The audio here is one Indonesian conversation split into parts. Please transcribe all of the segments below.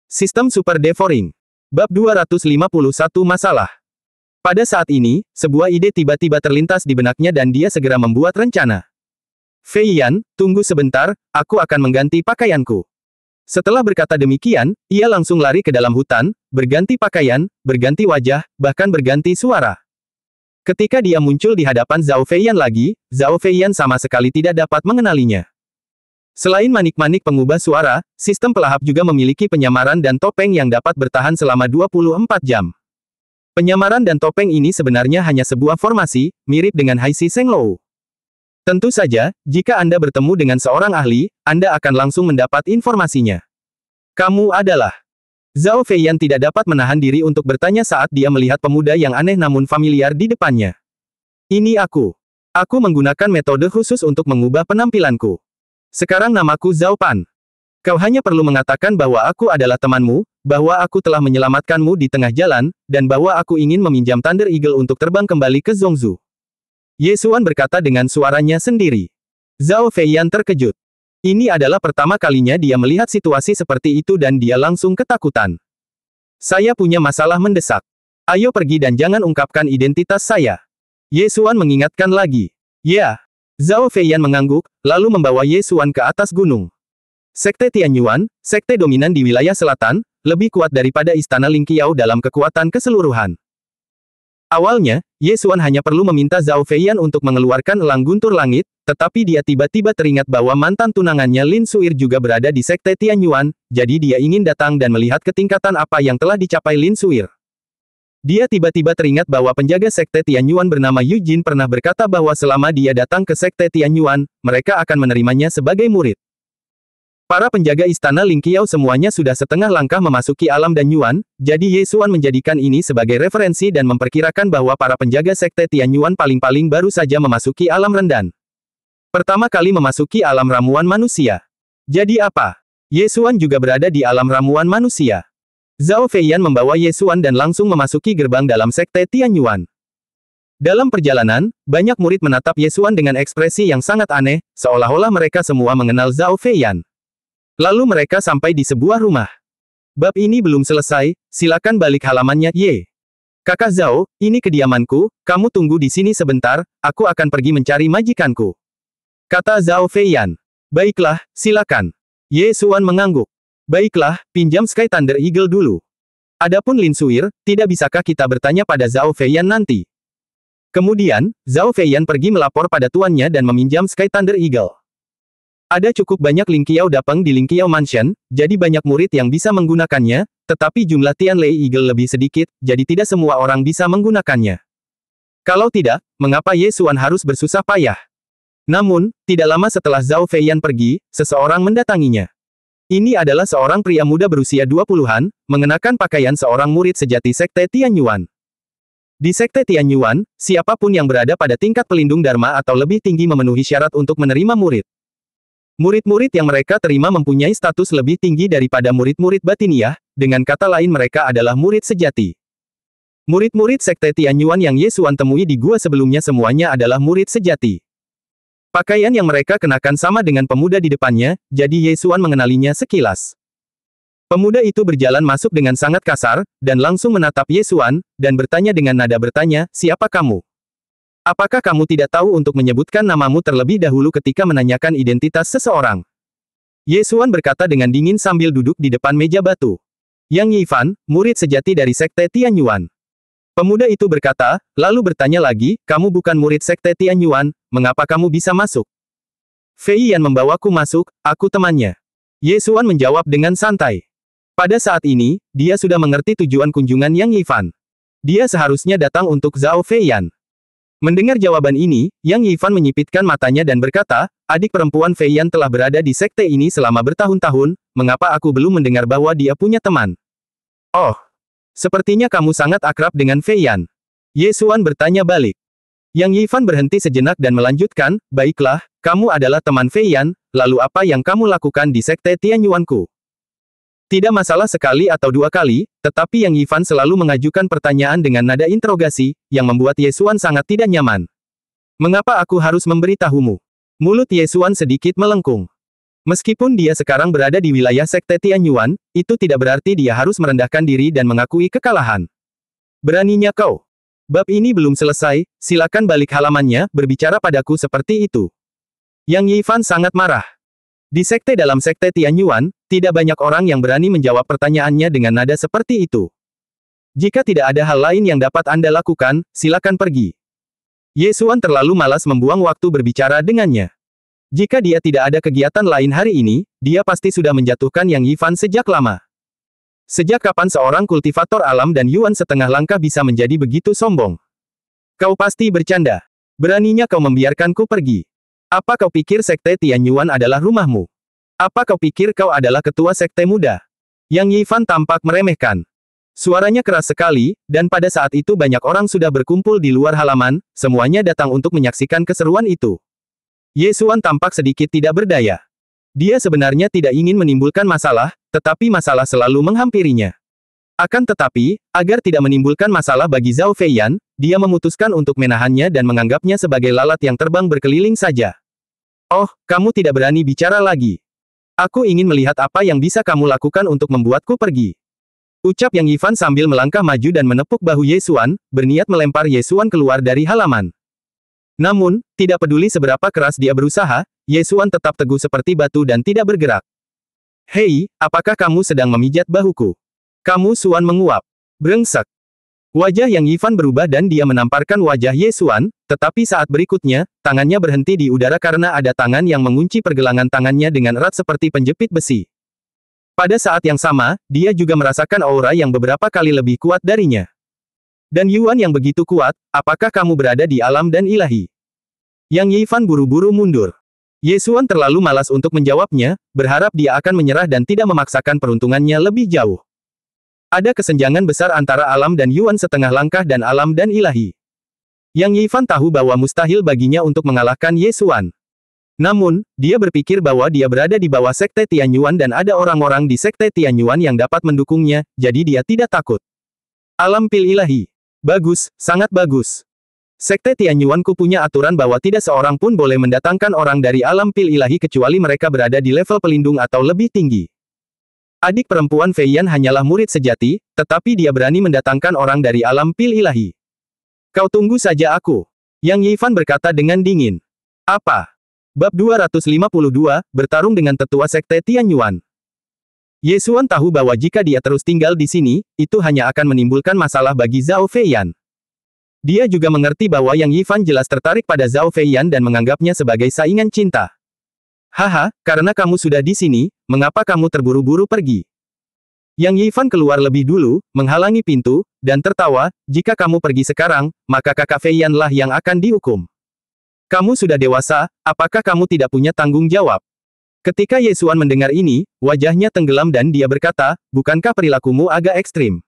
Sistem Super Devouring. Bab 251 Masalah. Pada saat ini, sebuah ide tiba-tiba terlintas di benaknya dan dia segera membuat rencana. Fei Yan, tunggu sebentar, aku akan mengganti pakaianku. Setelah berkata demikian, ia langsung lari ke dalam hutan, berganti pakaian, berganti wajah, bahkan berganti suara. Ketika dia muncul di hadapan Zhao Feiyan lagi, Zhao Feiyan sama sekali tidak dapat mengenalinya. Selain manik-manik pengubah suara, sistem pelahap juga memiliki penyamaran dan topeng yang dapat bertahan selama 24 jam. Penyamaran dan topeng ini sebenarnya hanya sebuah formasi, mirip dengan Hai Si Seng Lou. Tentu saja, jika Anda bertemu dengan seorang ahli, Anda akan langsung mendapat informasinya. Kamu adalah... Zhao Feiyan tidak dapat menahan diri untuk bertanya saat dia melihat pemuda yang aneh namun familiar di depannya. Ini aku. Aku menggunakan metode khusus untuk mengubah penampilanku. Sekarang namaku Zhao Pan. Kau hanya perlu mengatakan bahwa aku adalah temanmu, bahwa aku telah menyelamatkanmu di tengah jalan, dan bahwa aku ingin meminjam Thunder Eagle untuk terbang kembali ke Zhongzhou. Ye Xuan berkata dengan suaranya sendiri. Zhao Feiyan terkejut. Ini adalah pertama kalinya dia melihat situasi seperti itu dan dia langsung ketakutan. Saya punya masalah mendesak. Ayo pergi dan jangan ungkapkan identitas saya. Ye Xuan mengingatkan lagi. Ya. Zhao Feiyan mengangguk, lalu membawa Ye Xuan ke atas gunung. Sekte Tianyuan, sekte dominan di wilayah selatan, lebih kuat daripada Istana Lingqiao dalam kekuatan keseluruhan. Awalnya, Ye Xuan hanya perlu meminta Zhao Feiyan untuk mengeluarkan elang guntur langit, tetapi dia tiba-tiba teringat bahwa mantan tunangannya Lin Suir juga berada di sekte Tianyuan, jadi dia ingin datang dan melihat ketingkatan apa yang telah dicapai Lin Suir. Dia tiba-tiba teringat bahwa penjaga sekte Tianyuan bernama Yu Jin pernah berkata bahwa selama dia datang ke sekte Tianyuan, mereka akan menerimanya sebagai murid. Para penjaga istana Lingqiao semuanya sudah setengah langkah memasuki alam Danyuan, jadi Ye Xuan menjadikan ini sebagai referensi dan memperkirakan bahwa para penjaga sekte Tianyuan paling-paling baru saja memasuki alam rendan. Pertama kali memasuki alam ramuan manusia. Jadi apa? Ye Xuan juga berada di alam ramuan manusia. Zhao Feiyan membawa Ye Xuan dan langsung memasuki gerbang dalam sekte Tianyuan. Dalam perjalanan, banyak murid menatap Ye Xuan dengan ekspresi yang sangat aneh, seolah-olah mereka semua mengenal Zhao Feiyan. Lalu mereka sampai di sebuah rumah. Bab ini belum selesai, silakan balik halamannya, Ye. Kakak Zhao, ini kediamanku, kamu tunggu di sini sebentar, aku akan pergi mencari majikanku. Kata Zhao Feiyan. Baiklah, silakan. Ye Xuan mengangguk. Baiklah, pinjam Sky Thunder Eagle dulu. Adapun Lin Suir, tidak bisakah kita bertanya pada Zhao Feiyan nanti? Kemudian, Zhao Feiyan pergi melapor pada tuannya dan meminjam Sky Thunder Eagle. Ada cukup banyak Lingqiao Dapeng di Lingqiao Mansion, jadi banyak murid yang bisa menggunakannya, tetapi jumlah Tianlei Eagle lebih sedikit, jadi tidak semua orang bisa menggunakannya. Kalau tidak, mengapa Ye Xuan harus bersusah payah? Namun, tidak lama setelah Zhao Feiyan pergi, seseorang mendatanginya. Ini adalah seorang pria muda berusia 20-an, mengenakan pakaian seorang murid sejati sekte Tianyuan. Di sekte Tianyuan, siapapun yang berada pada tingkat pelindung Dharma atau lebih tinggi memenuhi syarat untuk menerima murid. Murid-murid yang mereka terima mempunyai status lebih tinggi daripada murid-murid batiniah, dengan kata lain mereka adalah murid sejati. Murid-murid sekte Tianyuan yang Ye Xuan temui di gua sebelumnya semuanya adalah murid sejati. Pakaian yang mereka kenakan sama dengan pemuda di depannya, jadi Ye Xuan mengenalinya sekilas. Pemuda itu berjalan masuk dengan sangat kasar, dan langsung menatap Ye Xuan, dan bertanya dengan nada bertanya, siapa kamu? Apakah kamu tidak tahu untuk menyebutkan namamu terlebih dahulu ketika menanyakan identitas seseorang? Ye Xuan berkata dengan dingin sambil duduk di depan meja batu. Yang Yifan, murid sejati dari sekte Tianyuan. Pemuda itu berkata, lalu bertanya lagi, kamu bukan murid sekte Tianyuan, mengapa kamu bisa masuk? Fei Yan membawaku masuk, aku temannya. Ye Xuan menjawab dengan santai. Pada saat ini, dia sudah mengerti tujuan kunjungan Yang Yifan. Dia seharusnya datang untuk Zhao Feiyan. Mendengar jawaban ini, Yang Yifan menyipitkan matanya dan berkata, adik perempuan Fei Yan telah berada di sekte ini selama bertahun-tahun, mengapa aku belum mendengar bahwa dia punya teman? Oh. Sepertinya kamu sangat akrab dengan Fei Yan. Ye Xuan bertanya balik. Yang Yifan berhenti sejenak dan melanjutkan, baiklah, kamu adalah teman Fei Yan, lalu apa yang kamu lakukan di sekte Tianyuanku? Tidak masalah sekali atau dua kali, tetapi Yang Yifan selalu mengajukan pertanyaan dengan nada interogasi, yang membuat Ye Xuan sangat tidak nyaman. Mengapa aku harus memberitahumu? Mulut Ye Xuan sedikit melengkung. Meskipun dia sekarang berada di wilayah Sekte Tianyuan, itu tidak berarti dia harus merendahkan diri dan mengakui kekalahan. Beraninya kau. Bab ini belum selesai, silakan balik halamannya, berbicara padaku seperti itu. Yang Yifan sangat marah. Di dalam Sekte Tianyuan, tidak banyak orang yang berani menjawab pertanyaannya dengan nada seperti itu. Jika tidak ada hal lain yang dapat Anda lakukan, silakan pergi. Ye Xuan terlalu malas membuang waktu berbicara dengannya. Jika dia tidak ada kegiatan lain hari ini, dia pasti sudah menjatuhkan Yang Yifan sejak lama. Sejak kapan seorang kultivator alam dan Yuan setengah langkah bisa menjadi begitu sombong? Kau pasti bercanda. Beraninya kau membiarkanku pergi. Apa kau pikir Sekte Tianyuan adalah rumahmu? Apa kau pikir kau adalah ketua sekte muda? Yang Yifan tampak meremehkan. Suaranya keras sekali, dan pada saat itu banyak orang sudah berkumpul di luar halaman, semuanya datang untuk menyaksikan keseruan itu. Ye Xuan tampak sedikit tidak berdaya. Dia sebenarnya tidak ingin menimbulkan masalah, tetapi masalah selalu menghampirinya. Akan tetapi, agar tidak menimbulkan masalah bagi Zhao Feiyan, dia memutuskan untuk menahannya dan menganggapnya sebagai lalat yang terbang berkeliling saja. Oh, kamu tidak berani bicara lagi. Aku ingin melihat apa yang bisa kamu lakukan untuk membuatku pergi. Ucap Yang Yifan sambil melangkah maju dan menepuk bahu Ye Xuan, berniat melempar Ye Xuan keluar dari halaman. Namun, tidak peduli seberapa keras dia berusaha, Ye Xuan tetap teguh seperti batu dan tidak bergerak. Hei, apakah kamu sedang memijat bahuku? Kamu Xuan menguap. Brengsek. Wajah Yang Yifan berubah dan dia menamparkan wajah Ye Xuan, tetapi saat berikutnya, tangannya berhenti di udara karena ada tangan yang mengunci pergelangan tangannya dengan erat seperti penjepit besi. Pada saat yang sama, dia juga merasakan aura yang beberapa kali lebih kuat darinya. Dan Yuan yang begitu kuat, apakah kamu berada di alam dan ilahi? Yang Yifan buru-buru mundur. Ye Xuan terlalu malas untuk menjawabnya, berharap dia akan menyerah dan tidak memaksakan peruntungannya lebih jauh. Ada kesenjangan besar antara alam dan Yuan setengah langkah dan alam dan ilahi. Yang Yifan tahu bahwa mustahil baginya untuk mengalahkan Ye Xuan. Namun, dia berpikir bahwa dia berada di bawah Sekte Tianyuan dan ada orang-orang di Sekte Tianyuan yang dapat mendukungnya, jadi dia tidak takut. Alam pil ilahi. Bagus, sangat bagus. Sekte Tianyuanku punya aturan bahwa tidak seorang pun boleh mendatangkan orang dari alam pil ilahi kecuali mereka berada di level pelindung atau lebih tinggi. Adik perempuan Feiyan hanyalah murid sejati, tetapi dia berani mendatangkan orang dari alam pil ilahi. Kau tunggu saja aku. Yang Yifan berkata dengan dingin. Apa? Bab 252, bertarung dengan tetua Sekte Tianyuan. Ye Xuan tahu bahwa jika dia terus tinggal di sini, itu hanya akan menimbulkan masalah bagi Zhao Feiyan. Dia juga mengerti bahwa Yang Yifan jelas tertarik pada Zhao Feiyan dan menganggapnya sebagai saingan cinta. Haha, karena kamu sudah di sini, mengapa kamu terburu-buru pergi? Yang Yifan keluar lebih dulu, menghalangi pintu, dan tertawa, jika kamu pergi sekarang, maka kakak Feiyan lah yang akan dihukum. Kamu sudah dewasa, apakah kamu tidak punya tanggung jawab? Ketika Ye Xuan mendengar ini, wajahnya tenggelam dan dia berkata, bukankah perilakumu agak ekstrim?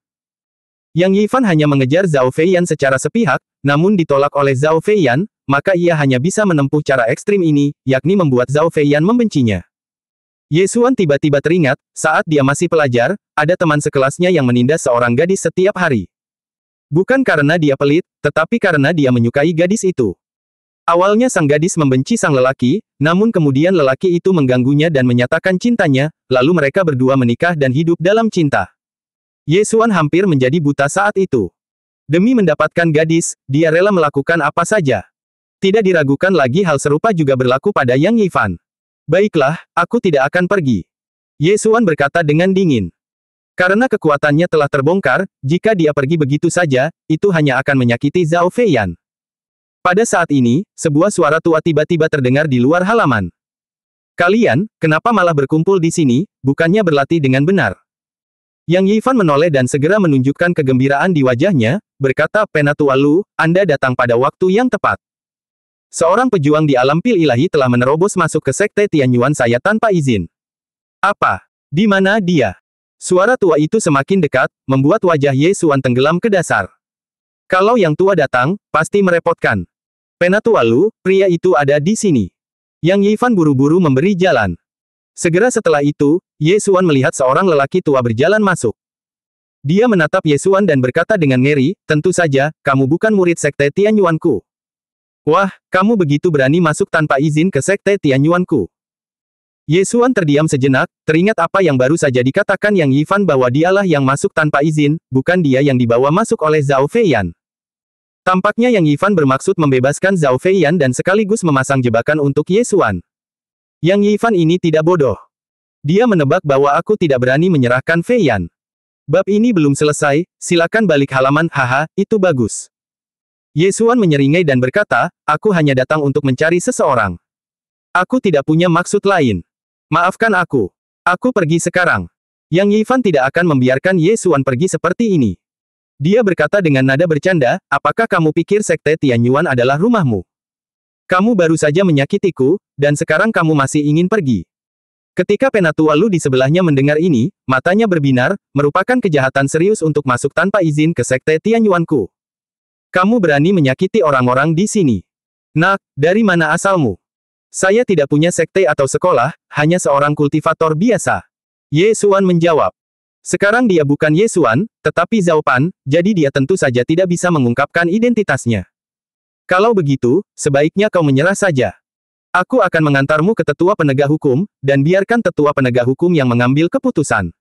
Yang Yifan hanya mengejar Zhao Feiyan secara sepihak, namun ditolak oleh Zhao Feiyan, maka ia hanya bisa menempuh cara ekstrim ini, yakni membuat Zhao Feiyan membencinya. Ye Xuan tiba-tiba teringat, saat dia masih pelajar, ada teman sekelasnya yang menindas seorang gadis setiap hari. Bukan karena dia pelit, tetapi karena dia menyukai gadis itu. Awalnya sang gadis membenci sang lelaki, namun kemudian lelaki itu mengganggunya dan menyatakan cintanya, lalu mereka berdua menikah dan hidup dalam cinta. Ye Xuan hampir menjadi buta saat itu. Demi mendapatkan gadis, dia rela melakukan apa saja. Tidak diragukan lagi hal serupa juga berlaku pada Yang Yifan. Baiklah, aku tidak akan pergi. Ye Xuan berkata dengan dingin. Karena kekuatannya telah terbongkar, jika dia pergi begitu saja, itu hanya akan menyakiti Zhao Feiyan. Pada saat ini, sebuah suara tua tiba-tiba terdengar di luar halaman. Kalian, kenapa malah berkumpul di sini, bukannya berlatih dengan benar? Yang Yifan menoleh dan segera menunjukkan kegembiraan di wajahnya, berkata, Penatua Lu, Anda datang pada waktu yang tepat. Seorang pejuang di alam pil ilahi telah menerobos masuk ke Sekte Tianyuan saya tanpa izin. Apa? Di mana dia? Suara tua itu semakin dekat, membuat wajah Ye Xuan tenggelam ke dasar. Kalau yang tua datang, pasti merepotkan. Penatua Lu, pria itu ada di sini. Yang Yifan buru-buru memberi jalan. Segera setelah itu, Ye Xuan melihat seorang lelaki tua berjalan masuk. Dia menatap Ye Xuan dan berkata dengan ngeri, tentu saja, kamu bukan murid Sekte Tianyuanku. Wah, kamu begitu berani masuk tanpa izin ke Sekte Tianyuanku. Ye Xuan terdiam sejenak, teringat apa yang baru saja dikatakan Yang Yifan bahwa dialah yang masuk tanpa izin, bukan dia yang dibawa masuk oleh Zhao Feiyan. Tampaknya Yang Yifan bermaksud membebaskan Zhao Feiyan dan sekaligus memasang jebakan untuk Ye Xuan. Yang Yifan ini tidak bodoh. Dia menebak bahwa aku tidak berani menyerahkan Feiyan. Bab ini belum selesai, silakan balik halaman, haha, itu bagus. Ye Xuan menyeringai dan berkata, aku hanya datang untuk mencari seseorang. Aku tidak punya maksud lain. Maafkan aku. Aku pergi sekarang. Yang Yifan tidak akan membiarkan Ye Xuan pergi seperti ini. Dia berkata dengan nada bercanda, apakah kamu pikir Sekte Tianyuan adalah rumahmu? Kamu baru saja menyakitiku, dan sekarang kamu masih ingin pergi. Ketika Penatua Lu di sebelahnya mendengar ini, matanya berbinar, merupakan kejahatan serius untuk masuk tanpa izin ke Sekte Tianyuanku. Kamu berani menyakiti orang-orang di sini. Nak, dari mana asalmu? Saya tidak punya sekte atau sekolah, hanya seorang kultivator biasa. Ye Xuan menjawab. Sekarang dia bukan Ye Xuan, tetapi Zhao Pan, jadi dia tentu saja tidak bisa mengungkapkan identitasnya. Kalau begitu, sebaiknya kau menyerah saja. Aku akan mengantarmu ke tetua penegak hukum, dan biarkan tetua penegak hukum yang mengambil keputusan.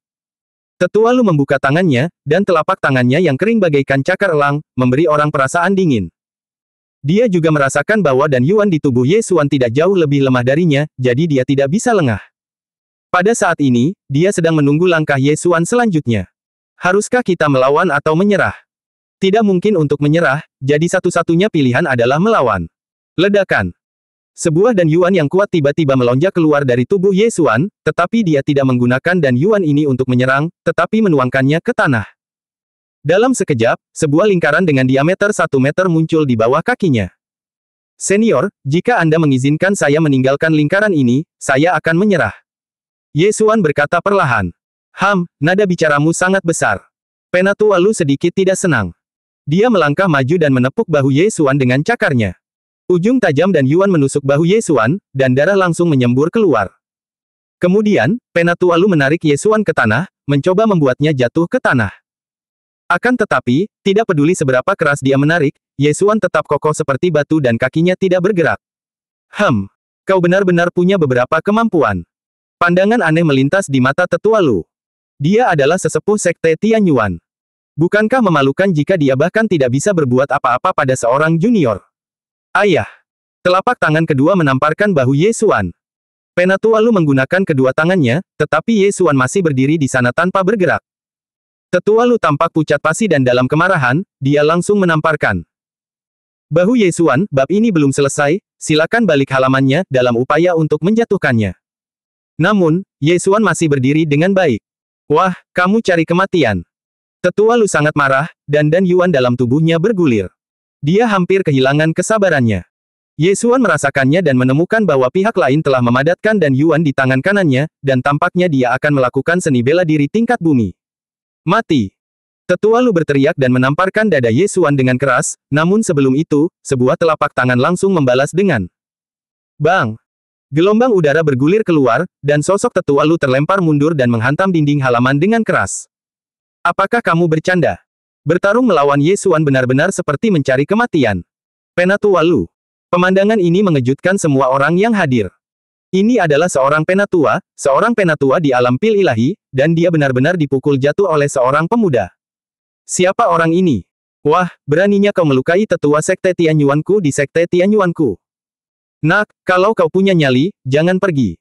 Tetua Lu membuka tangannya, dan telapak tangannya yang kering bagaikan cakar elang, memberi orang perasaan dingin. Dia juga merasakan bahwa Dan Yuan di tubuh Ye Xuan tidak jauh lebih lemah darinya, jadi dia tidak bisa lengah. Pada saat ini, dia sedang menunggu langkah Ye Xuan selanjutnya. Haruskah kita melawan atau menyerah? Tidak mungkin untuk menyerah, jadi satu-satunya pilihan adalah melawan. Ledakan. Sebuah Dan Yuan yang kuat tiba-tiba melonjak keluar dari tubuh Ye Xuan, tetapi dia tidak menggunakan Dan Yuan ini untuk menyerang, tetapi menuangkannya ke tanah. Dalam sekejap, sebuah lingkaran dengan diameter 1 meter muncul di bawah kakinya. Senior, jika Anda mengizinkan saya meninggalkan lingkaran ini, saya akan menyerah. Ye Xuan berkata perlahan. Nada bicaramu sangat besar. Penatua Lu sedikit tidak senang. Dia melangkah maju dan menepuk bahu Ye Xuan dengan cakarnya. Ujung tajam Dan Yuan menusuk bahu Ye Xuan, dan darah langsung menyembur keluar. Kemudian, Penatua Lu menarik Ye Xuan ke tanah, mencoba membuatnya jatuh ke tanah. Akan tetapi, tidak peduli seberapa keras dia menarik, Ye Xuan tetap kokoh seperti batu dan kakinya tidak bergerak. Kau benar-benar punya beberapa kemampuan. Pandangan aneh melintas di mata Tetua Lu. Dia adalah sesepuh Sekte Tianyuan. Bukankah memalukan jika dia bahkan tidak bisa berbuat apa-apa pada seorang junior? Ayah. Telapak tangan kedua menamparkan bahu Ye Xuan. Penatua Lu menggunakan kedua tangannya, tetapi Ye Xuan masih berdiri di sana tanpa bergerak. Tetua Lu tampak pucat pasi dan dalam kemarahan, dia langsung menamparkan bahu Ye Xuan. Bab ini belum selesai, silakan balik halamannya, dalam upaya untuk menjatuhkannya. Namun, Ye Xuan masih berdiri dengan baik. Wah, kamu cari kematian. Tetua Lu sangat marah, dan Dan Yuan dalam tubuhnya bergulir. Dia hampir kehilangan kesabarannya. Ye Xuan merasakannya dan menemukan bahwa pihak lain telah memadatkan Dan Yuan di tangan kanannya, dan tampaknya dia akan melakukan seni bela diri tingkat bumi. Mati! Tetua Lu berteriak dan menamparkan dada Ye Xuan dengan keras, namun sebelum itu, sebuah telapak tangan langsung membalas dengan bang! Gelombang udara bergulir keluar, dan sosok Tetua Lu terlempar mundur dan menghantam dinding halaman dengan keras. Apakah kamu bercanda? Bertarung melawan Ye Xuan benar-benar seperti mencari kematian. Penatua Lu. Pemandangan ini mengejutkan semua orang yang hadir. Ini adalah seorang penatua di alam pil ilahi, dan dia benar-benar dipukul jatuh oleh seorang pemuda. Siapa orang ini? Wah, beraninya kau melukai tetua Sekte Tianyuanku di Sekte Tianyuanku. Nak, kalau kau punya nyali, jangan pergi.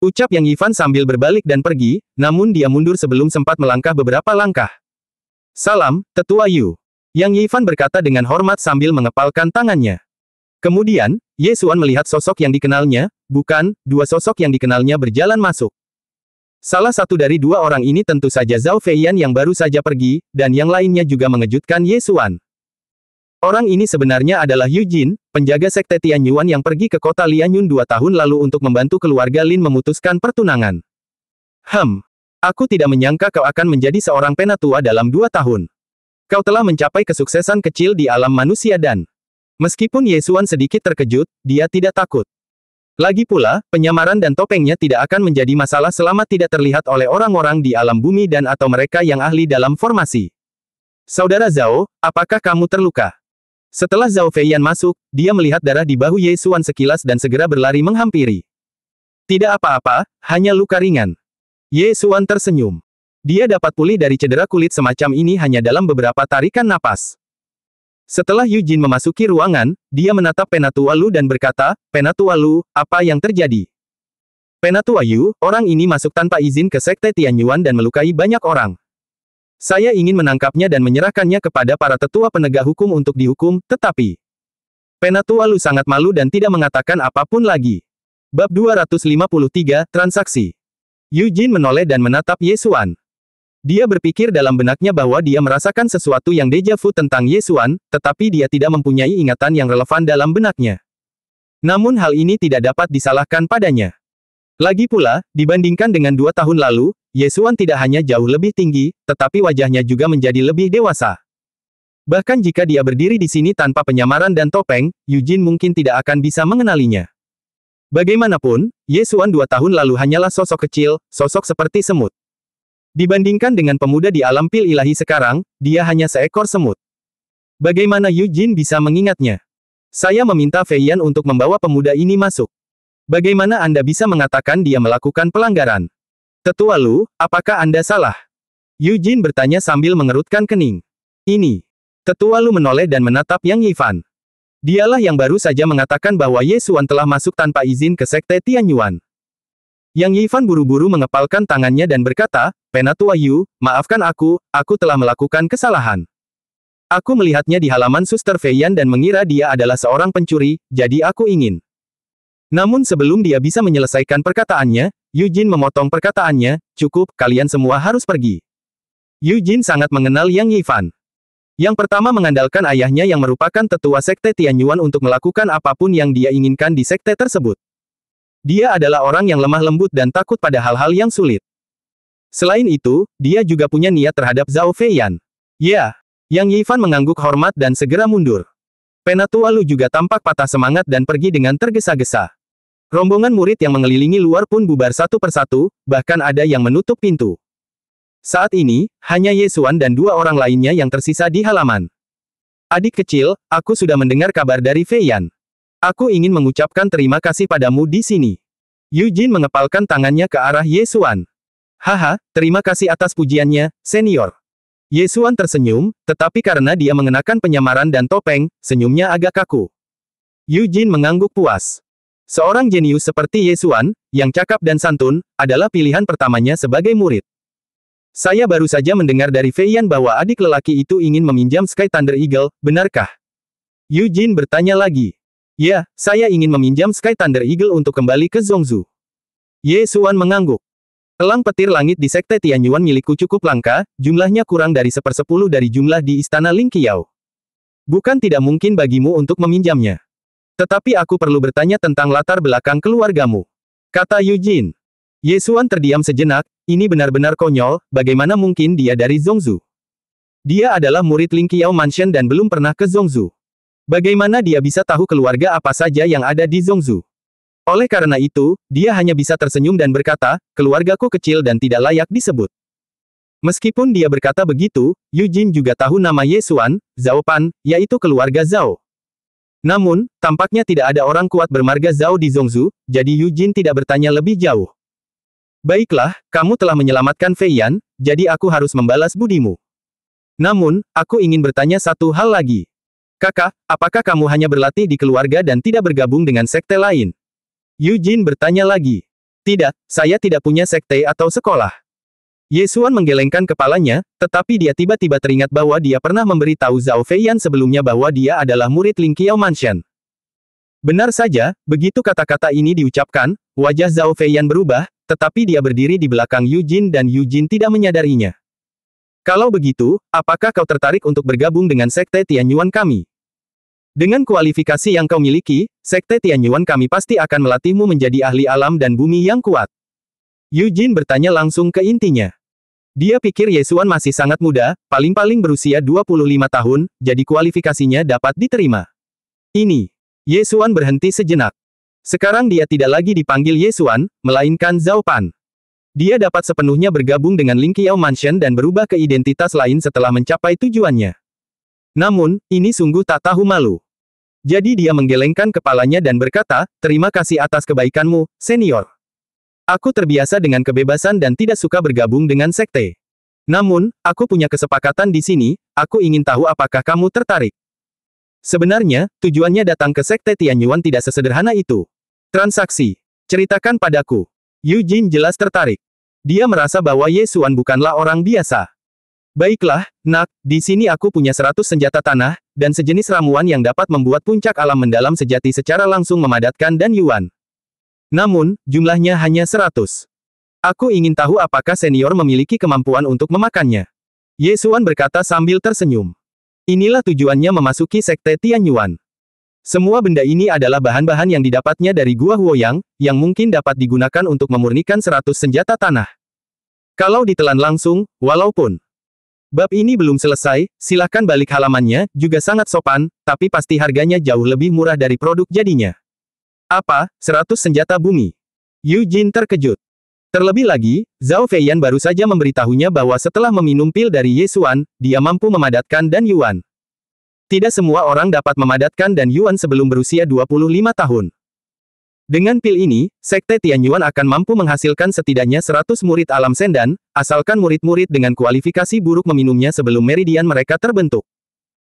Ucap Yang Yifan sambil berbalik dan pergi, namun dia mundur sebelum sempat melangkah beberapa langkah. Salam, Tetua Yu. Yang Yifan berkata dengan hormat sambil mengepalkan tangannya. Kemudian, Ye Xuan melihat sosok yang dikenalnya, bukan, dua sosok yang dikenalnya berjalan masuk. Salah satu dari dua orang ini tentu saja Zhao Feiyan yang baru saja pergi, dan yang lainnya juga mengejutkan Ye Xuan. Orang ini sebenarnya adalah Yu Jin, penjaga Sekte Tianyuan yang pergi ke kota Lianyun 2 tahun lalu untuk membantu keluarga Lin memutuskan pertunangan. Aku tidak menyangka kau akan menjadi seorang penatua dalam 2 tahun. Kau telah mencapai kesuksesan kecil di alam manusia dan... Meskipun Ye Xuan sedikit terkejut, dia tidak takut. Lagi pula, penyamaran dan topengnya tidak akan menjadi masalah selama tidak terlihat oleh orang-orang di alam bumi dan atau mereka yang ahli dalam formasi. Saudara Zhao, apakah kamu terluka? Setelah Zhao Feiyan masuk, dia melihat darah di bahu Ye Xuan sekilas dan segera berlari menghampiri. Tidak apa-apa, hanya luka ringan. Ye Xuan tersenyum. Dia dapat pulih dari cedera kulit semacam ini hanya dalam beberapa tarikan napas. Setelah Yu Jin memasuki ruangan, dia menatap Penatua Lu dan berkata, "Penatua Lu, apa yang terjadi?" "Penatua Yu, orang ini masuk tanpa izin ke Sekte Tianyuan dan melukai banyak orang. Saya ingin menangkapnya dan menyerahkannya kepada para tetua penegak hukum untuk dihukum, tetapi..." Penatua Lu sangat malu dan tidak mengatakan apapun lagi. Bab 253, Transaksi. Yu Jin menoleh dan menatap Ye Xuan. Dia berpikir dalam benaknya bahwa dia merasakan sesuatu yang deja vu tentang Ye Xuan, tetapi dia tidak mempunyai ingatan yang relevan dalam benaknya. Namun hal ini tidak dapat disalahkan padanya. Lagi pula, dibandingkan dengan 2 tahun lalu, Ye Xuan tidak hanya jauh lebih tinggi, tetapi wajahnya juga menjadi lebih dewasa. Bahkan jika dia berdiri di sini tanpa penyamaran dan topeng, Yu Jin mungkin tidak akan bisa mengenalinya. Bagaimanapun, Ye Xuan 2 tahun lalu hanyalah sosok kecil, sosok seperti semut. Dibandingkan dengan pemuda di alam pil ilahi sekarang, dia hanya seekor semut. Bagaimana Yu Jin bisa mengingatnya? Saya meminta Fei Yan untuk membawa pemuda ini masuk. Bagaimana Anda bisa mengatakan dia melakukan pelanggaran? Tetua Lu, apakah Anda salah? Yu Jin bertanya sambil mengerutkan kening. Ini. Tetua Lu menoleh dan menatap Yang Yifan. Dialah yang baru saja mengatakan bahwa Ye Xuan telah masuk tanpa izin ke Sekte Tianyuan. Yang Yifan buru-buru mengepalkan tangannya dan berkata, "Penatua Yu, maafkan aku telah melakukan kesalahan. Aku melihatnya di halaman Suster Fei Yan dan mengira dia adalah seorang pencuri, jadi aku ingin." Namun sebelum dia bisa menyelesaikan perkataannya, Yu Jin memotong perkataannya, "Cukup, kalian semua harus pergi." Yu Jin sangat mengenal Yang Yifan. Yang pertama mengandalkan ayahnya yang merupakan tetua Sekte Tianyuan untuk melakukan apapun yang dia inginkan di sekte tersebut. Dia adalah orang yang lemah lembut dan takut pada hal-hal yang sulit. Selain itu, dia juga punya niat terhadap Zhao Fei Yan. Ya, Yang Yifan mengangguk hormat dan segera mundur. Penatua Lu juga tampak patah semangat dan pergi dengan tergesa-gesa. Rombongan murid yang mengelilingi luar pun bubar satu persatu, bahkan ada yang menutup pintu. Saat ini, hanya Ye Xuan dan 2 orang lainnya yang tersisa di halaman. "Adik kecil, aku sudah mendengar kabar dari Fei Yan. Aku ingin mengucapkan terima kasih padamu di sini." Yu Jin mengepalkan tangannya ke arah Ye Xuan. "Haha, terima kasih atas pujiannya, senior." Ye Xuan tersenyum, tetapi karena dia mengenakan penyamaran dan topeng, senyumnya agak kaku. Yu Jin mengangguk puas. Seorang jenius seperti Ye Xuan, yang cakap dan santun, adalah pilihan pertamanya sebagai murid. "Saya baru saja mendengar dari Fei Yan bahwa adik lelaki itu ingin meminjam Sky Thunder Eagle, benarkah?" Yu Jin bertanya lagi. "Ya, saya ingin meminjam Sky Thunder Eagle untuk kembali ke Zhongzhou." Ye Xuan mengangguk. "Elang petir langit di Sekte Tianyuan milikku cukup langka, jumlahnya kurang dari 1/10 dari jumlah di Istana Lingqiao. Bukan tidak mungkin bagimu untuk meminjamnya. Tetapi aku perlu bertanya tentang latar belakang keluargamu," kata Yu Jin. Ye Xuan terdiam sejenak, ini benar-benar konyol, bagaimana mungkin dia dari Zhongzhou? Dia adalah murid Lingqiao Mansion dan belum pernah ke Zhongzhou. Bagaimana dia bisa tahu keluarga apa saja yang ada di Zhongzhou? Oleh karena itu, dia hanya bisa tersenyum dan berkata, "Keluargaku kecil dan tidak layak disebut." Meskipun dia berkata begitu, Yu Jin juga tahu nama Ye Xuan, Zhao Pan, yaitu keluarga Zhao. Namun, tampaknya tidak ada orang kuat bermarga Zhao di Zhongzhou, jadi Yu Jin tidak bertanya lebih jauh. "Baiklah, kamu telah menyelamatkan Fei Yan, jadi aku harus membalas budimu. Namun, aku ingin bertanya satu hal lagi. Kakak, apakah kamu hanya berlatih di keluarga dan tidak bergabung dengan sekte lain?" Yu Jin bertanya lagi. "Tidak, saya tidak punya sekte atau sekolah." Ye Xuan menggelengkan kepalanya, tetapi dia tiba-tiba teringat bahwa dia pernah memberitahu Zhao Fei Yan sebelumnya bahwa dia adalah murid Lingqiao Mansion. Benar saja, begitu kata-kata ini diucapkan, wajah Zhao Fei Yan berubah, tetapi dia berdiri di belakang Yu Jin dan Yu Jin tidak menyadarinya. "Kalau begitu, apakah kau tertarik untuk bergabung dengan sekte Tianyuan kami? Dengan kualifikasi yang kau miliki, sekte Tianyuan kami pasti akan melatihmu menjadi ahli alam dan bumi yang kuat." Yu Jin bertanya langsung ke intinya. Dia pikir Ye Xuan masih sangat muda, paling-paling berusia 25 tahun, jadi kualifikasinya dapat diterima. Ini. Ye Xuan berhenti sejenak. Sekarang dia tidak lagi dipanggil Ye Xuan, melainkan Zhao Pan. Dia dapat sepenuhnya bergabung dengan Lingqiao Mansion dan berubah ke identitas lain setelah mencapai tujuannya. Namun, ini sungguh tak tahu malu. Jadi dia menggelengkan kepalanya dan berkata, "Terima kasih atas kebaikanmu, senior. Aku terbiasa dengan kebebasan dan tidak suka bergabung dengan sekte. Namun, aku punya kesepakatan di sini, aku ingin tahu apakah kamu tertarik. Sebenarnya, tujuannya datang ke sekte Tianyuan tidak sesederhana itu. Transaksi. Ceritakan padaku. Yu Jin jelas tertarik. Dia merasa bahwa Ye Xuan bukanlah orang biasa. Baiklah, nak, di sini aku punya 100 senjata tanah, dan sejenis ramuan yang dapat membuat puncak alam mendalam sejati secara langsung memadatkan dan Yuan. Namun, jumlahnya hanya 100. Aku ingin tahu apakah senior memiliki kemampuan untuk memakannya. Ye Xuan berkata sambil tersenyum. Inilah tujuannya memasuki sekte Tianyuan. Semua benda ini adalah bahan-bahan yang didapatnya dari Gua Huoyang, yang mungkin dapat digunakan untuk memurnikan 100 senjata tanah. Kalau ditelan langsung, walaupun bab ini belum selesai, silahkan balik halamannya, juga sangat sopan, tapi pasti harganya jauh lebih murah dari produk jadinya. Apa, 100 senjata bumi? Yu Jin terkejut. Terlebih lagi, Zhao Feiyan baru saja memberitahunya bahwa setelah meminum pil dari Ye Xuan, dia mampu memadatkan dan Yuan. Tidak semua orang dapat memadatkan dan Yuan sebelum berusia 25 tahun. Dengan pil ini, sekte Tianyuan akan mampu menghasilkan setidaknya 100 murid alam sendan, asalkan murid-murid dengan kualifikasi buruk meminumnya sebelum meridian mereka terbentuk.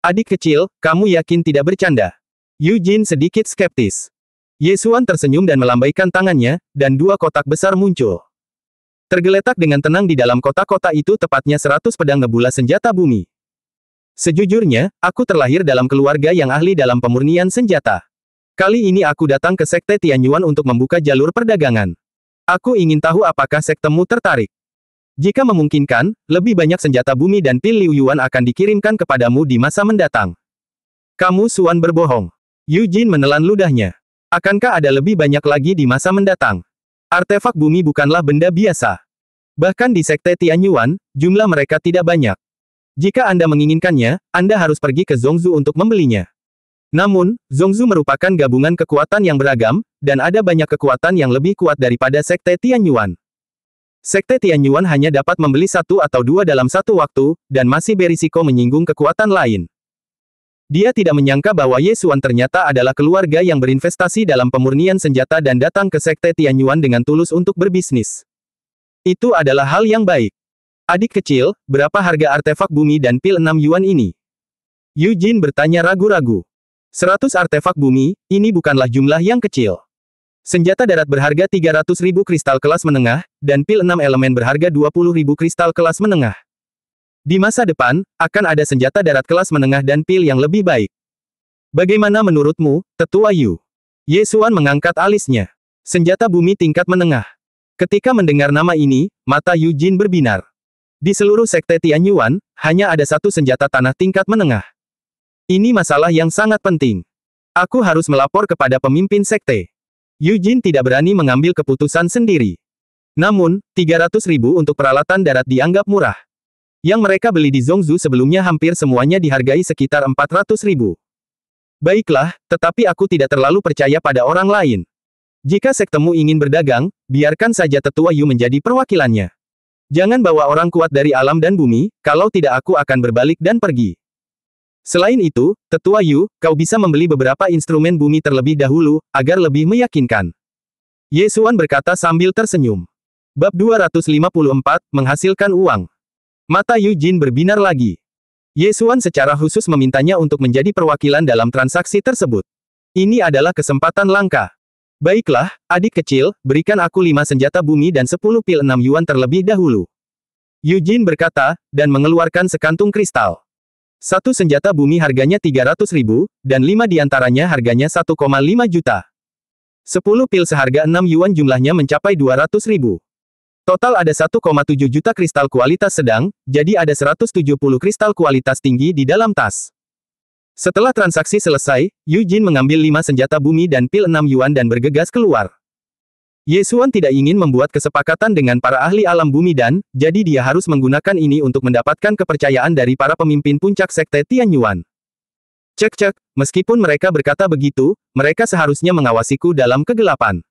Adik kecil, kamu yakin tidak bercanda? Yu Jin sedikit skeptis. Ye Xuan tersenyum dan melambaikan tangannya, dan 2 kotak besar muncul. Tergeletak dengan tenang di dalam kotak-kotak itu tepatnya 100 pedang nebula senjata bumi. Sejujurnya, aku terlahir dalam keluarga yang ahli dalam pemurnian senjata. Kali ini aku datang ke sekte Tianyuan untuk membuka jalur perdagangan. Aku ingin tahu apakah sektemu tertarik. Jika memungkinkan, lebih banyak senjata bumi dan pil Liu Yuan akan dikirimkan kepadamu di masa mendatang. Kamu Xuan berbohong. Yu Jin menelan ludahnya. Akankah ada lebih banyak lagi di masa mendatang? Artefak bumi bukanlah benda biasa. Bahkan di sekte Tianyuan, jumlah mereka tidak banyak. Jika Anda menginginkannya, Anda harus pergi ke Zhongzhou untuk membelinya. Namun, Zhongzhou merupakan gabungan kekuatan yang beragam, dan ada banyak kekuatan yang lebih kuat daripada sekte Tianyuan. Sekte Tianyuan hanya dapat membeli 1 atau 2 dalam satu waktu, dan masih berisiko menyinggung kekuatan lain. Dia tidak menyangka bahwa Ye Xuan ternyata adalah keluarga yang berinvestasi dalam pemurnian senjata dan datang ke sekte Tianyuan dengan tulus untuk berbisnis. Itu adalah hal yang baik. Adik kecil, berapa harga artefak bumi dan pil 6 Yuan ini? Yu Jin bertanya ragu-ragu. 100 artefak bumi, ini bukanlah jumlah yang kecil. Senjata darat berharga 300.000 kristal kelas menengah, dan pil 6 elemen berharga 20.000 kristal kelas menengah. Di masa depan, akan ada senjata darat kelas menengah dan pil yang lebih baik. Bagaimana menurutmu, Tetua Yu? Ye Xuan mengangkat alisnya. Senjata bumi tingkat menengah. Ketika mendengar nama ini, mata Yu Jin berbinar. Di seluruh sekte Tianyuan, hanya ada 1 senjata tanah tingkat menengah. Ini masalah yang sangat penting. Aku harus melapor kepada pemimpin sekte. Yu Jin tidak berani mengambil keputusan sendiri. Namun, 300.000 untuk peralatan darat dianggap murah. Yang mereka beli di Zhongzhou sebelumnya hampir semuanya dihargai sekitar 400.000. Baiklah, tetapi aku tidak terlalu percaya pada orang lain. Jika sektemu ingin berdagang, biarkan saja Tetua Yu menjadi perwakilannya. Jangan bawa orang kuat dari alam dan bumi, kalau tidak aku akan berbalik dan pergi. Selain itu, Tetua Yu, kau bisa membeli beberapa instrumen bumi terlebih dahulu, agar lebih meyakinkan. Ye Xuan berkata sambil tersenyum. Bab 254, menghasilkan uang. Mata Yu Jin berbinar lagi. Ye Xuan secara khusus memintanya untuk menjadi perwakilan dalam transaksi tersebut. Ini adalah kesempatan langka. Baiklah, adik kecil, berikan aku 5 senjata bumi dan 10 pil 6 Yuan terlebih dahulu. Yu Jin berkata, dan mengeluarkan sekantung kristal. 1 senjata bumi harganya 300.000, dan 5 diantaranya harganya 1,5 juta. 10 pil seharga 6 Yuan jumlahnya mencapai 200.000. Total ada 1,7 juta kristal kualitas sedang, jadi ada 170 kristal kualitas tinggi di dalam tas. Setelah transaksi selesai, Yu Jin mengambil 5 senjata bumi dan pil 6 Yuan dan bergegas keluar. Ye Xuan tidak ingin membuat kesepakatan dengan para ahli alam bumi dan, jadi dia harus menggunakan ini untuk mendapatkan kepercayaan dari para pemimpin puncak sekte Tianyuan. Cek-cek, meskipun mereka berkata begitu, mereka seharusnya mengawasiku dalam kegelapan.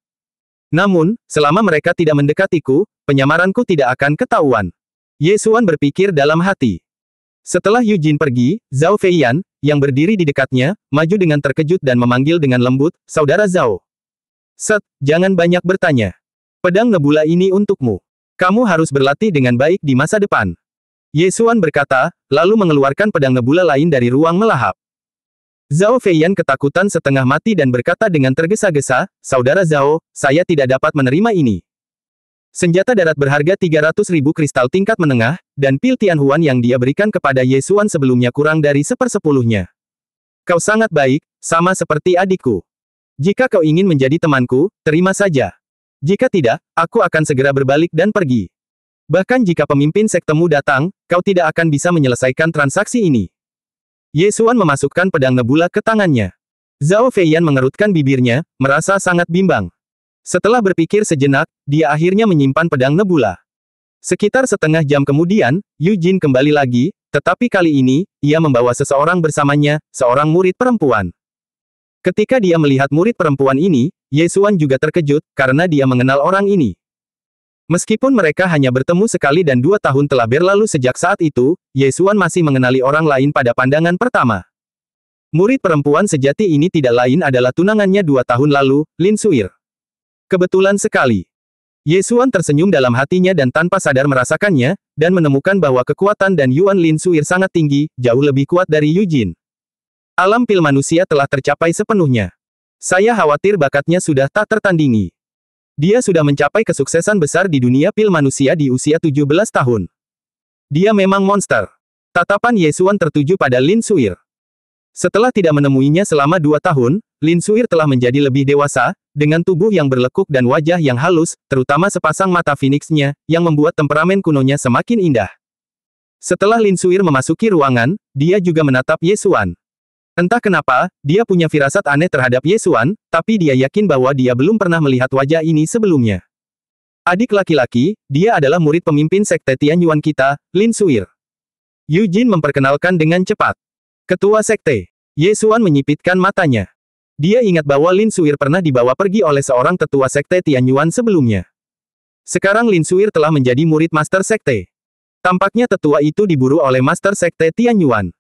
Namun, selama mereka tidak mendekatiku, penyamaranku tidak akan ketahuan. Ye Xuan berpikir dalam hati. Setelah Yu Jin pergi, Zhao Feiyan, yang berdiri di dekatnya, maju dengan terkejut dan memanggil dengan lembut, "Saudara Zhao." "Set, jangan banyak bertanya. Pedang nebula ini untukmu. Kamu harus berlatih dengan baik di masa depan. Ye Xuan berkata, lalu mengeluarkan pedang nebula lain dari ruang melahap. Zhao Feiyan ketakutan setengah mati dan berkata dengan tergesa-gesa, Saudara Zhao, saya tidak dapat menerima ini. Senjata darat berharga 300.000 kristal tingkat menengah, dan pil Tianhuan yang dia berikan kepada Ye Xuan sebelumnya kurang dari sepersepuluhnya. Kau sangat baik, sama seperti adikku. Jika kau ingin menjadi temanku, terima saja. Jika tidak, aku akan segera berbalik dan pergi. Bahkan jika pemimpin sektemu datang, kau tidak akan bisa menyelesaikan transaksi ini. Ye Xuan memasukkan pedang nebula ke tangannya. Zhao Feiyan mengerutkan bibirnya, merasa sangat bimbang. Setelah berpikir sejenak, dia akhirnya menyimpan pedang nebula. Sekitar setengah jam kemudian, Yu Jin kembali lagi, tetapi kali ini, ia membawa seseorang bersamanya, seorang murid perempuan. Ketika dia melihat murid perempuan ini, Ye Xuan juga terkejut, karena dia mengenal orang ini. Meskipun mereka hanya bertemu sekali dan 2 tahun telah berlalu sejak saat itu, Ye Xuan masih mengenali orang lain pada pandangan pertama. Murid perempuan sejati ini tidak lain adalah tunangannya 2 tahun lalu, Lin Suir. Kebetulan sekali. Ye Xuan tersenyum dalam hatinya dan tanpa sadar merasakannya, dan menemukan bahwa kekuatan dan Yuan Lin Suir sangat tinggi, jauh lebih kuat dari Yu Jin. Alam pil manusia telah tercapai sepenuhnya. Saya khawatir bakatnya sudah tak tertandingi. Dia sudah mencapai kesuksesan besar di dunia pil manusia di usia 17 tahun. Dia memang monster. Tatapan Ye Xuan tertuju pada Lin Suir. Setelah tidak menemuinya selama 2 tahun, Lin Suir telah menjadi lebih dewasa, dengan tubuh yang berlekuk dan wajah yang halus, terutama sepasang mata Phoenix-nya, yang membuat temperamen kunonya semakin indah. Setelah Lin Suir memasuki ruangan, dia juga menatap Ye Xuan. Entah kenapa, dia punya firasat aneh terhadap Ye Xuan, tapi dia yakin bahwa dia belum pernah melihat wajah ini sebelumnya. Adik laki-laki, dia adalah murid pemimpin sekte Tianyuan kita, Lin Suir. Yu Jin memperkenalkan dengan cepat. Ketua sekte. Ye Xuan menyipitkan matanya. Dia ingat bahwa Lin Suir pernah dibawa pergi oleh seorang tetua sekte Tianyuan sebelumnya. Sekarang Lin Suir telah menjadi murid master sekte. Tampaknya tetua itu diburu oleh master sekte Tianyuan.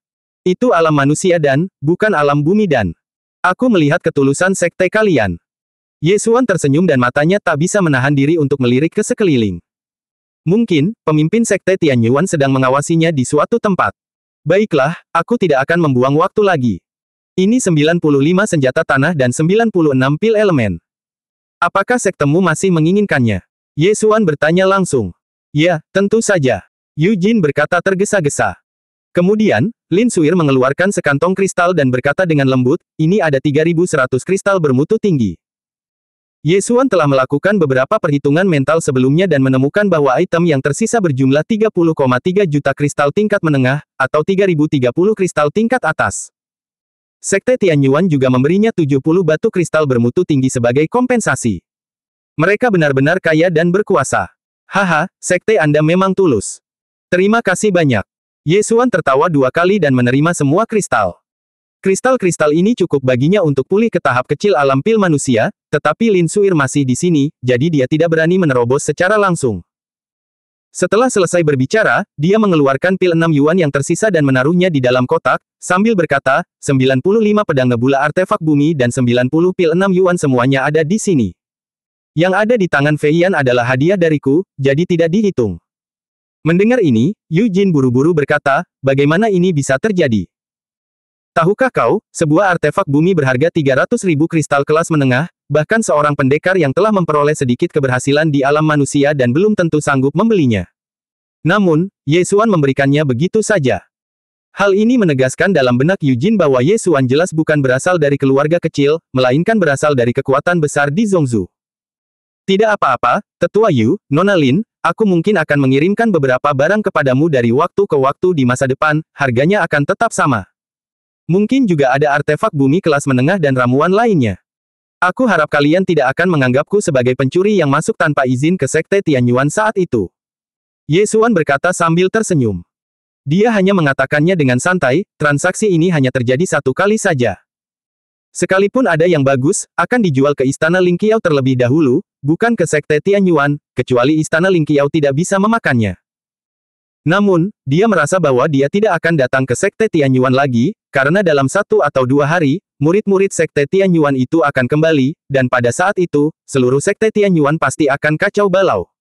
Itu alam manusia dan, bukan alam bumi dan. Aku melihat ketulusan sekte kalian. Ye Xuan tersenyum dan matanya tak bisa menahan diri untuk melirik ke sekeliling. Mungkin, pemimpin sekte Tianyuan sedang mengawasinya di suatu tempat. Baiklah, aku tidak akan membuang waktu lagi. Ini 95 senjata tanah dan 96 pil elemen. Apakah sektemu masih menginginkannya? Ye Xuan bertanya langsung. Ya, tentu saja. Yu Jin berkata tergesa-gesa. Kemudian, Lin Suir mengeluarkan sekantong kristal dan berkata dengan lembut, ini ada 3100 kristal bermutu tinggi. Ye Xuan telah melakukan beberapa perhitungan mental sebelumnya dan menemukan bahwa item yang tersisa berjumlah 30,3 juta kristal tingkat menengah, atau 3030 kristal tingkat atas. Sekte Tianyuan juga memberinya 70 batu kristal bermutu tinggi sebagai kompensasi. Mereka benar-benar kaya dan berkuasa. Haha, sekte Anda memang tulus. Terima kasih banyak. Ye Xuan tertawa 2 kali dan menerima semua kristal. Kristal-kristal ini cukup baginya untuk pulih ke tahap kecil alam pil manusia, tetapi Lin Suir masih di sini, jadi dia tidak berani menerobos secara langsung. Setelah selesai berbicara, dia mengeluarkan pil 6 yuan yang tersisa dan menaruhnya di dalam kotak, sambil berkata, 95 pedang nebula artefak bumi dan 90 pil 6 yuan semuanya ada di sini. Yang ada di tangan Feiyan adalah hadiah dariku, jadi tidak dihitung. Mendengar ini, Yu Jin buru-buru berkata, bagaimana ini bisa terjadi? Tahukah kau, sebuah artefak bumi berharga 300.000 kristal kelas menengah, bahkan seorang pendekar yang telah memperoleh sedikit keberhasilan di alam manusia dan belum tentu sanggup membelinya. Namun, Ye Xuan memberikannya begitu saja. Hal ini menegaskan dalam benak Yu Jin bahwa Ye Xuan jelas bukan berasal dari keluarga kecil, melainkan berasal dari kekuatan besar di Zhongzhou. Tidak apa-apa, Tetua Yu, Nona Lin, aku mungkin akan mengirimkan beberapa barang kepadamu dari waktu ke waktu di masa depan, harganya akan tetap sama. Mungkin juga ada artefak bumi kelas menengah dan ramuan lainnya. Aku harap kalian tidak akan menganggapku sebagai pencuri yang masuk tanpa izin ke sekte Tianyuan saat itu. Ye Xuan berkata sambil tersenyum. Dia hanya mengatakannya dengan santai, transaksi ini hanya terjadi 1 kali saja. Sekalipun ada yang bagus, akan dijual ke Istana Lingqiao terlebih dahulu, bukan ke sekte Tianyuan, kecuali Istana Lingqiao tidak bisa memakannya. Namun, dia merasa bahwa dia tidak akan datang ke sekte Tianyuan lagi, karena dalam 1 atau 2 hari, murid-murid Sekte Tianyuan itu akan kembali, dan pada saat itu, seluruh Sekte Tianyuan pasti akan kacau balau.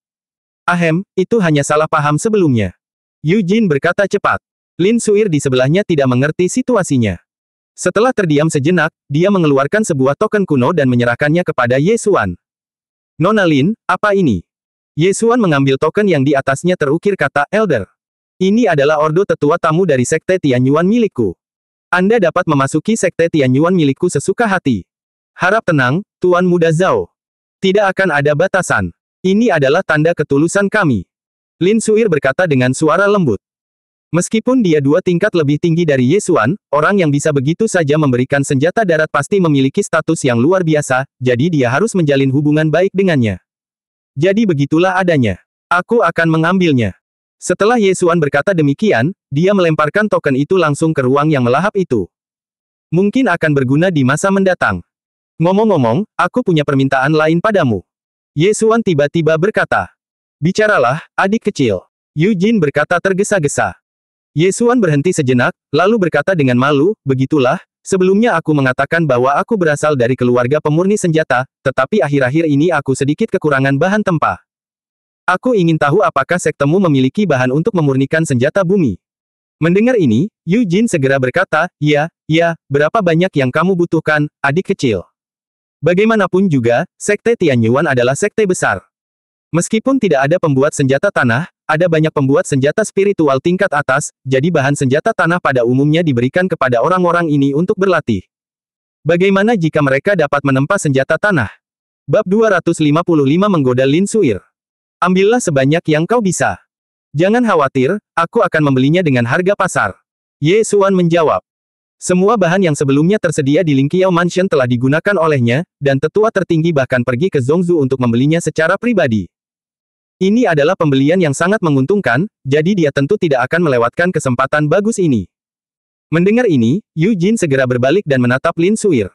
Ahem, itu hanya salah paham sebelumnya. Yu Jin berkata cepat. Lin Suir di sebelahnya tidak mengerti situasinya. Setelah terdiam sejenak, dia mengeluarkan sebuah token kuno dan menyerahkannya kepada Ye Xuan. Nona Lin, apa ini? Ye Xuan mengambil token yang di atasnya terukir kata Elder. Ini adalah ordo tetua tamu dari Sekte Tianyuan milikku. Anda dapat memasuki Sekte Tianyuan milikku sesuka hati. Harap tenang, Tuan Muda Zhao. Tidak akan ada batasan. Ini adalah tanda ketulusan kami. Lin Suir berkata dengan suara lembut. Meskipun dia 2 tingkat lebih tinggi dari Ye Xuan, orang yang bisa begitu saja memberikan senjata darat pasti memiliki status yang luar biasa, jadi dia harus menjalin hubungan baik dengannya. Jadi begitulah adanya. Aku akan mengambilnya. Setelah Ye Xuan berkata demikian, dia melemparkan token itu langsung ke ruang yang melahap itu. Mungkin akan berguna di masa mendatang. Ngomong-ngomong, aku punya permintaan lain padamu. Ye Xuan tiba-tiba berkata. Bicaralah, adik kecil. Yu Jin berkata tergesa-gesa. Ye Xuan berhenti sejenak, lalu berkata dengan malu, begitulah, sebelumnya aku mengatakan bahwa aku berasal dari keluarga pemurni senjata, tetapi akhir-akhir ini aku sedikit kekurangan bahan tempa. Aku ingin tahu apakah sektemu memiliki bahan untuk memurnikan senjata bumi. Mendengar ini, Yu Jin segera berkata, ya, berapa banyak yang kamu butuhkan, adik kecil. Bagaimanapun juga, Sekte Tianyuan adalah sekte besar. Meskipun tidak ada pembuat senjata tanah, ada banyak pembuat senjata spiritual tingkat atas, jadi bahan senjata tanah pada umumnya diberikan kepada orang-orang ini untuk berlatih. Bagaimana jika mereka dapat menempa senjata tanah? Bab 255 menggoda Lin Suir. Ambillah sebanyak yang kau bisa. Jangan khawatir, aku akan membelinya dengan harga pasar. Ye Xuan menjawab. Semua bahan yang sebelumnya tersedia di Lingqiao Mansion telah digunakan olehnya, dan tetua tertinggi bahkan pergi ke Zhongzhou untuk membelinya secara pribadi. Ini adalah pembelian yang sangat menguntungkan, jadi dia tentu tidak akan melewatkan kesempatan bagus ini. Mendengar ini, Yu Jin segera berbalik dan menatap Lin Suir.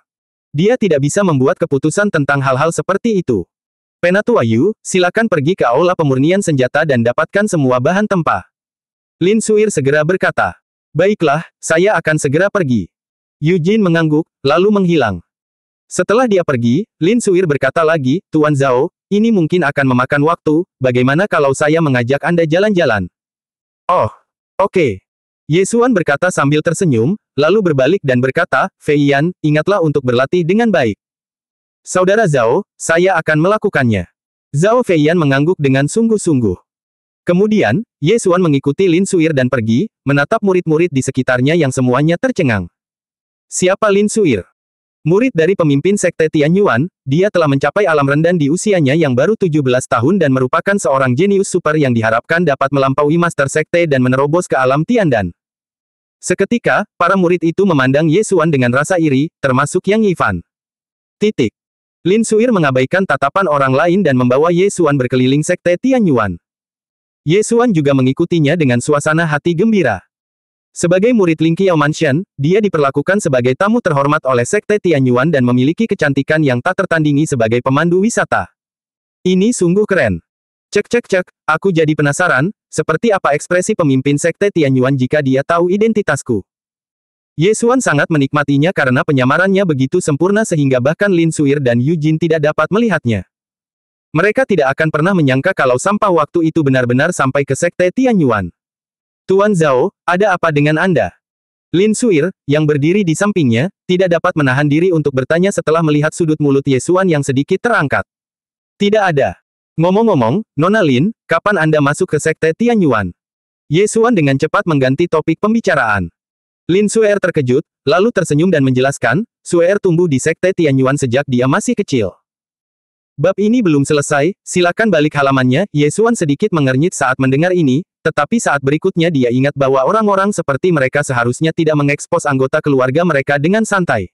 Dia tidak bisa membuat keputusan tentang hal-hal seperti itu. Penatua Yu, silakan pergi ke aula pemurnian senjata dan dapatkan semua bahan tempa. Lin Suir segera berkata. Baiklah, saya akan segera pergi. Yu Jin mengangguk, lalu menghilang. Setelah dia pergi, Lin Suir berkata lagi, Tuan Zhao, ini mungkin akan memakan waktu, bagaimana kalau saya mengajak Anda jalan-jalan? Oh, oke. Ye Xuan berkata sambil tersenyum, lalu berbalik dan berkata, Fei Yan, ingatlah untuk berlatih dengan baik. Saudara Zhao, saya akan melakukannya. Zhao Feiyan mengangguk dengan sungguh-sungguh. Kemudian, Ye Xuan mengikuti Lin Suir dan pergi, menatap murid-murid di sekitarnya yang semuanya tercengang. Siapa Lin Suir? Murid dari pemimpin Sekte Tianyuan, dia telah mencapai alam rendan di usianya yang baru 17 tahun dan merupakan seorang jenius super yang diharapkan dapat melampaui Master Sekte dan menerobos ke alam Tiandan. Seketika, para murid itu memandang Ye Xuan dengan rasa iri, termasuk Yang Yifan. Titik. Lin Suir mengabaikan tatapan orang lain dan membawa Ye Xuan berkeliling Sekte Tianyuan. Ye Xuan juga mengikutinya dengan suasana hati gembira. Sebagai murid Lingqiao Mansion, dia diperlakukan sebagai tamu terhormat oleh Sekte Tianyuan dan memiliki kecantikan yang tak tertandingi sebagai pemandu wisata. Ini sungguh keren. Cek, aku jadi penasaran, seperti apa ekspresi pemimpin Sekte Tianyuan jika dia tahu identitasku. Ye Xuan sangat menikmatinya karena penyamarannya begitu sempurna sehingga bahkan Lin Suir dan Yu Jin tidak dapat melihatnya. Mereka tidak akan pernah menyangka kalau sampah waktu itu benar-benar sampai ke Sekte Tianyuan. Tuan Zhao, ada apa dengan Anda? Lin Suir, yang berdiri di sampingnya, tidak dapat menahan diri untuk bertanya setelah melihat sudut mulut Ye Xuan yang sedikit terangkat. Tidak ada. Ngomong-ngomong, Nona Lin, kapan Anda masuk ke Sekte Tianyuan? Ye Xuan dengan cepat mengganti topik pembicaraan. Lin Suir terkejut, lalu tersenyum dan menjelaskan, Suir tumbuh di Sekte Tianyuan sejak dia masih kecil. Bab ini belum selesai, silakan balik halamannya. Ye Xuan sedikit mengernyit saat mendengar ini, tetapi saat berikutnya dia ingat bahwa orang-orang seperti mereka seharusnya tidak mengekspos anggota keluarga mereka dengan santai.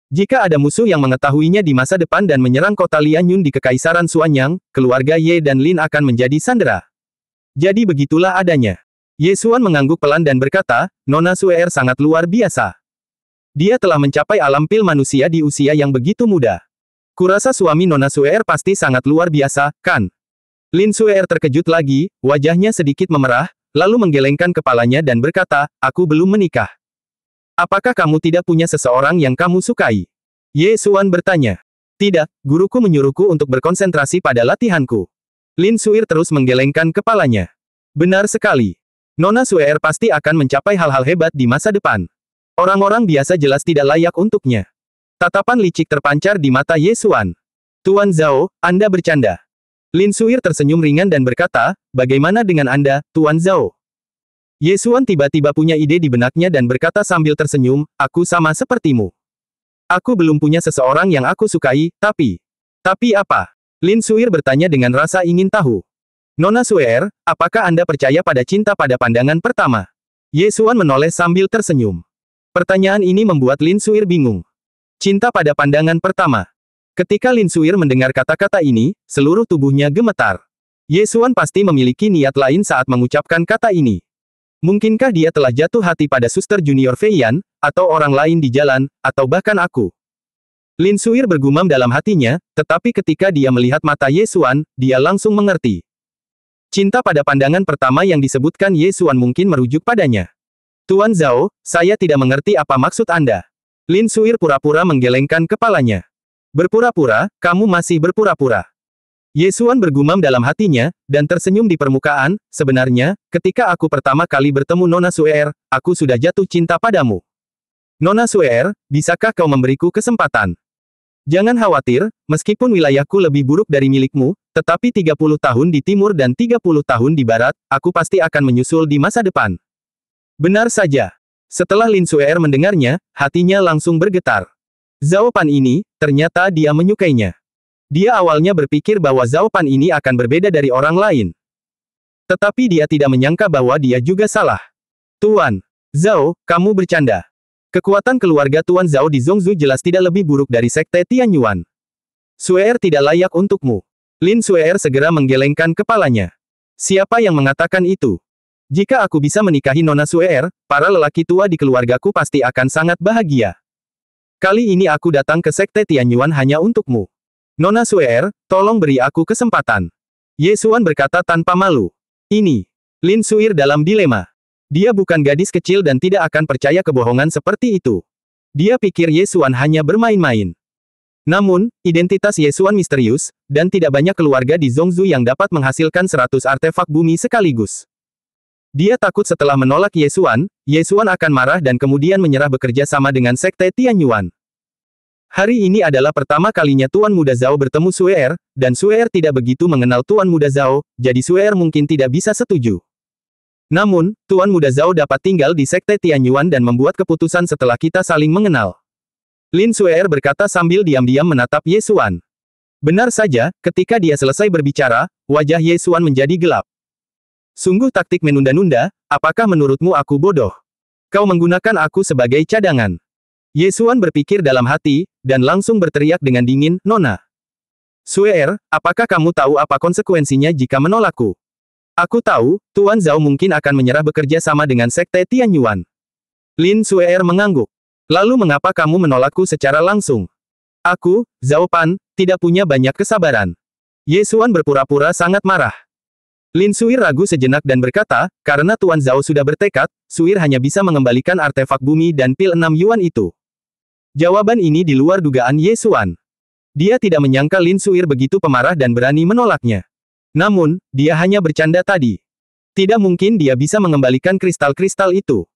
Jika ada musuh yang mengetahuinya di masa depan dan menyerang kota Lianyun di Kekaisaran Suanyang, keluarga Ye dan Lin akan menjadi sandera. Jadi begitulah adanya. Ye Xuan mengangguk pelan dan berkata, Nona Suir sangat luar biasa. Dia telah mencapai alam pil manusia di usia yang begitu muda. Kurasa suami Nona Suir pasti sangat luar biasa, kan? Lin Suir terkejut lagi, wajahnya sedikit memerah, lalu menggelengkan kepalanya dan berkata, aku belum menikah. Apakah kamu tidak punya seseorang yang kamu sukai? Ye Xuan bertanya. Tidak, guruku menyuruhku untuk berkonsentrasi pada latihanku. Lin Suir terus menggelengkan kepalanya. Benar sekali. Nona Suer pasti akan mencapai hal-hal hebat di masa depan. Orang-orang biasa jelas tidak layak untuknya. Tatapan licik terpancar di mata Ye Xuan. Tuan Zhao, Anda bercanda. Lin Suir tersenyum ringan dan berkata, bagaimana dengan Anda, Tuan Zhao? Ye Xuan tiba-tiba punya ide di benaknya dan berkata sambil tersenyum, aku sama sepertimu. Aku belum punya seseorang yang aku sukai, tapi... Tapi apa? Lin Suir bertanya dengan rasa ingin tahu. Nona Suer, apakah Anda percaya pada cinta pada pandangan pertama? Ye Xuan menoleh sambil tersenyum. Pertanyaan ini membuat Lin Suir bingung. Cinta pada pandangan pertama. Ketika Lin Suir mendengar kata-kata ini, seluruh tubuhnya gemetar. Ye Xuan pasti memiliki niat lain saat mengucapkan kata ini. Mungkinkah dia telah jatuh hati pada suster junior Fei Yan, atau orang lain di jalan, atau bahkan aku? Lin Suir bergumam dalam hatinya, tetapi ketika dia melihat mata Ye Xuan, dia langsung mengerti. Cinta pada pandangan pertama yang disebutkan Ye Xuan mungkin merujuk padanya. Tuan Zhao, saya tidak mengerti apa maksud Anda. Lin Suir pura-pura menggelengkan kepalanya. Berpura-pura, kamu masih berpura-pura. Ye Xuan bergumam dalam hatinya, dan tersenyum di permukaan, sebenarnya, ketika aku pertama kali bertemu Nona Suer, aku sudah jatuh cinta padamu. Nona Suer, bisakah kau memberiku kesempatan? Jangan khawatir, meskipun wilayahku lebih buruk dari milikmu, tetapi 30 tahun di timur dan 30 tahun di barat, aku pasti akan menyusul di masa depan. Benar saja. Setelah Lin Suer mendengarnya, hatinya langsung bergetar. Zhao Pan ini, ternyata dia menyukainya. Dia awalnya berpikir bahwa Zhao Pan ini akan berbeda dari orang lain. Tetapi dia tidak menyangka bahwa dia juga salah. Tuan Zhao, kamu bercanda. Kekuatan keluarga Tuan Zhao di Zhongzhou jelas tidak lebih buruk dari Sekte Tianyuan. Suer tidak layak untukmu. Lin Suer segera menggelengkan kepalanya. Siapa yang mengatakan itu? Jika aku bisa menikahi Nona Suer, para lelaki tua di keluargaku pasti akan sangat bahagia. Kali ini aku datang ke Sekte Tianyuan hanya untukmu. Nona Suer, tolong beri aku kesempatan. Ye Xuan berkata tanpa malu. Ini. Lin Suir dalam dilema. Dia bukan gadis kecil dan tidak akan percaya kebohongan seperti itu. Dia pikir Ye Xuan hanya bermain-main. Namun, identitas Ye Xuan misterius, dan tidak banyak keluarga di Zhongzhou yang dapat menghasilkan 100 artefak bumi sekaligus. Dia takut setelah menolak Ye Xuan akan marah dan kemudian menyerah bekerja sama dengan Sekte Tianyuan. Hari ini adalah pertama kalinya Tuan Muda Zhao bertemu Suer, dan Suer tidak begitu mengenal Tuan Muda Zhao, jadi Suer mungkin tidak bisa setuju. Namun, Tuan Muda Zhao dapat tinggal di Sekte Tianyuan dan membuat keputusan setelah kita saling mengenal. Lin Suer berkata sambil diam-diam menatap Ye Xuan. Benar saja, ketika dia selesai berbicara, wajah Ye Xuan menjadi gelap. Sungguh taktik menunda-nunda, apakah menurutmu aku bodoh? Kau menggunakan aku sebagai cadangan. Ye Xuan berpikir dalam hati, dan langsung berteriak dengan dingin, Nona Suer, apakah kamu tahu apa konsekuensinya jika menolakku? Aku tahu, Tuan Zhao mungkin akan menyerah bekerja sama dengan Sekte Tianyuan. Lin Suer mengangguk. Lalu mengapa kamu menolakku secara langsung? Aku, Zhao Pan, tidak punya banyak kesabaran. Ye Xuan berpura-pura sangat marah. Lin Suir ragu sejenak dan berkata, karena Tuan Zhao sudah bertekad, Suir hanya bisa mengembalikan artefak bumi dan pil 6 yuan itu. Jawaban ini di luar dugaan Ye Xuan. Dia tidak menyangka Lin Suir begitu pemarah dan berani menolaknya. Namun, dia hanya bercanda tadi. Tidak mungkin dia bisa mengembalikan kristal-kristal itu.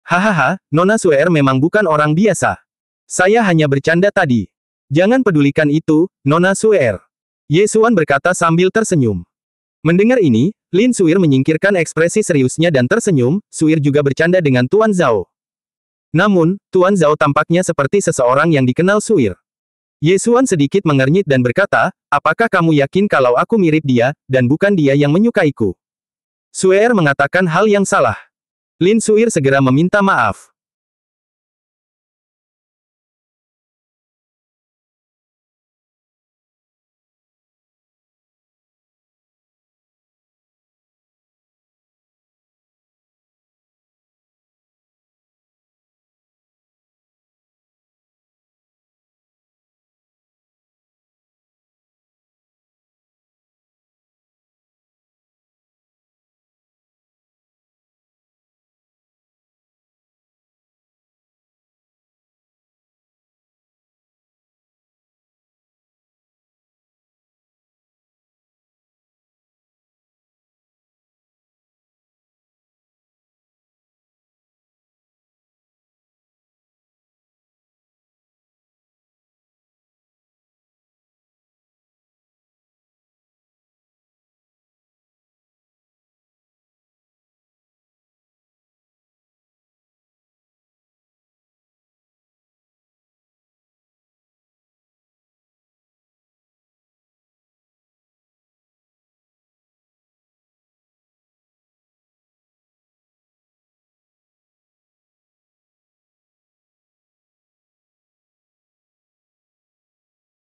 Hahaha, Nona Suer memang bukan orang biasa. Saya hanya bercanda tadi. Jangan pedulikan itu, Nona Suer. Ye Xuan berkata sambil tersenyum. Mendengar ini, Lin Suir menyingkirkan ekspresi seriusnya dan tersenyum, Suir juga bercanda dengan Tuan Zhao. Namun, Tuan Zhao tampaknya seperti seseorang yang dikenal Suir. Ye Xuan sedikit mengernyit dan berkata, apakah kamu yakin kalau aku mirip dia, dan bukan dia yang menyukaiku? Suir mengatakan hal yang salah. Lin Suir segera meminta maaf.